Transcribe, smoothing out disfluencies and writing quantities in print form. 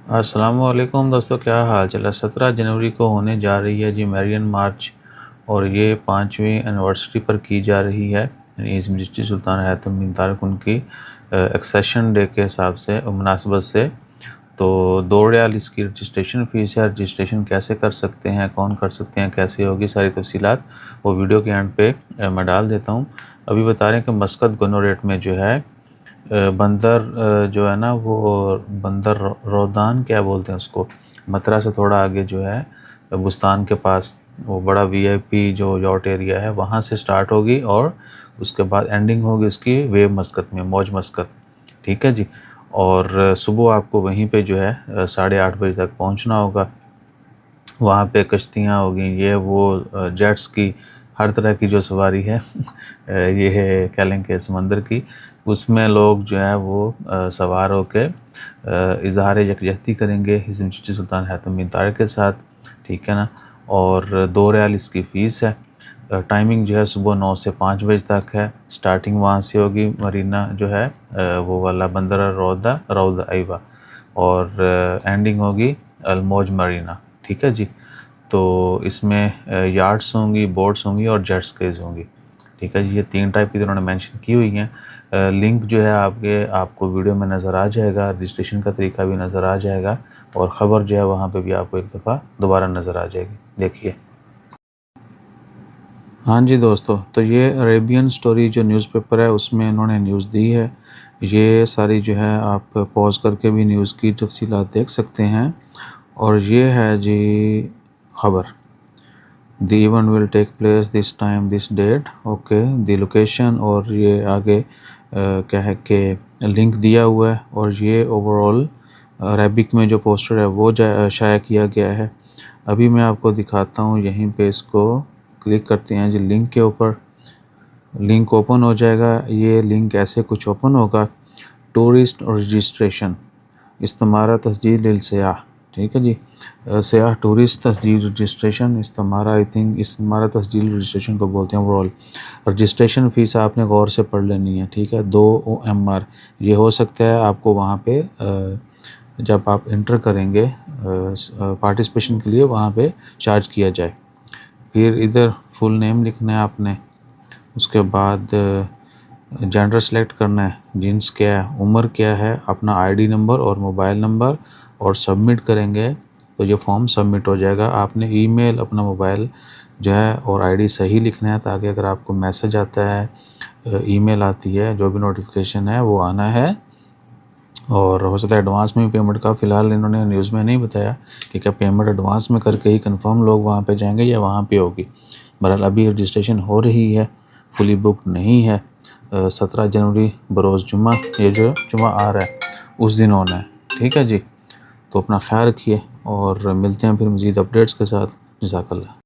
अस्सलामुअलैकुम दोस्तों, क्या हाल चाल है। 17 जनवरी को होने जा रही है जी मरियम मार्च, और ये 5वीं एनिवर्सरी पर की जा रही है। इस मजिस्ट्री सुल्तान हैतम बिन तारिक उनकी एक्सेशन डे के हिसाब से मुनासबत से। तो $2 इसकी रजिस्ट्रेशन फ़ीस है। रजिस्ट्रेशन कैसे कर सकते हैं, कौन कर सकते हैं, कैसे होगी, सारी तफसीलात वो वीडियो के एंड पे मैं डाल देता हूँ। अभी बता रहे हैं कि मस्कत गोनोरेट में जो है बंदर जो है ना, वो बंदर रोदान क्या बोलते हैं उसको, मतरा से थोड़ा आगे जो है बुस्तान के पास वो बड़ा वीआईपी जो यॉट एरिया है वहाँ से स्टार्ट होगी, और उसके बाद एंडिंग होगी उसकी वेव मस्कत में, मौज मस्कत। ठीक है जी। और सुबह आपको वहीं पे जो है 8:30 बजे तक पहुंचना होगा। वहाँ पे कश्तियाँ होगी, ये वो जेट्स की, हर तरह की जो सवारी है ये है कह लें कि समंदर की, उसमें लोग जो है वो सवार होकर इजहार यकजहती करेंगे हिज़्ब मजिस्ट्री सुल्तान हैतम बिन तारिक के साथ। ठीक है ना। और $2 इसकी फ़ीस है। टाइमिंग जो है सुबह 9 से 5 बजे तक है। स्टार्टिंग वहाँ से होगी, मरीना जो है वो वाला बंदर रौदा आइवा, और एंडिंग होगी अलमोज मरीना। ठीक है जी। तो इसमें यार्ड्स होंगी, बोट्स होंगी और जेट स्कीज होंगी। ठीक है जी। ये 3 टाइप की इन्होंने मेंशन की हुई हैं। लिंक जो है आपको वीडियो में नज़र आ जाएगा, रजिस्ट्रेशन का तरीका भी नज़र आ जाएगा, और ख़बर जो है वहाँ पे भी आपको एक दफ़ा दोबारा नज़र आ जाएगी। देखिए। हाँ जी दोस्तों, तो ये अरेबियन स्टोरी जो न्यूज़पेपर है उसमें इन्होंने न्यूज़ दी है। ये सारी जो है आप पॉज करके भी न्यूज़ की तफसीलात देख सकते हैं। और ये है जी ख़बर, the event will take place this time this date, okay, the location, और ये आगे क्या है कि लिंक दिया हुआ है। और ये ओवरऑल अरेबिक में जो पोस्टर है वो शाया किया गया है। अभी मैं आपको दिखाता हूँ, यहीं पे इसको क्लिक करते हैं जी लिंक के ऊपर। लिंक ओपन हो जाएगा। ये लिंक ऐसे कुछ ओपन होगा, टूरिस्ट रजिस्ट्रेशन इस्तमारा तस्जील सयाह। ठीक है जी। सयाह टूरिस्ट तस्जील रजिस्ट्रेशन इस्तमारा, आई थिंक इस्तमारा तस्जील रजिस्ट्रेशन को बोलते हैं। ओवरऑल रजिस्ट्रेशन फ़ीस आपने गौर से पढ़ लेनी है। ठीक है, 2 OMR। ये हो सकता है आपको वहाँ पे जब आप इंटर करेंगे पार्टिसिपेशन के लिए वहाँ पे चार्ज किया जाए। फिर इधर फुल नेम लिखना है आपने, उसके बाद जेंडर सेलेक्ट करना है, जीन्स क्या है, उम्र क्या है, अपना आईडी नंबर और मोबाइल नंबर, और सबमिट करेंगे तो ये फॉर्म सबमिट हो जाएगा। आपने ईमेल, अपना मोबाइल जो है और आईडी सही लिखना है, ताकि अगर आपको मैसेज आता है, ईमेल आती है, जो भी नोटिफिकेशन है वो आना है। और हो सकता है एडवांस में भी पेमेंट का, फ़िलहाल इन्होंने न्यूज़ में नहीं बताया कि क्या पेमेंट एडवांस में करके ही कंफर्म लोग वहाँ पे जाएंगे या वहाँ पे होगी। बहरहाल अभी रजिस्ट्रेशन हो रही है, फुली बुक नहीं है। 17 जनवरी बरोज़ जुम्मा, ये जो जुम्मा आ रहा है उस दिन होना है। ठीक है जी। तो अपना ख्याल रखिए और मिलते हैं फिर मज़ीद अपडेट्स के साथ। जज़ाकल्लाह।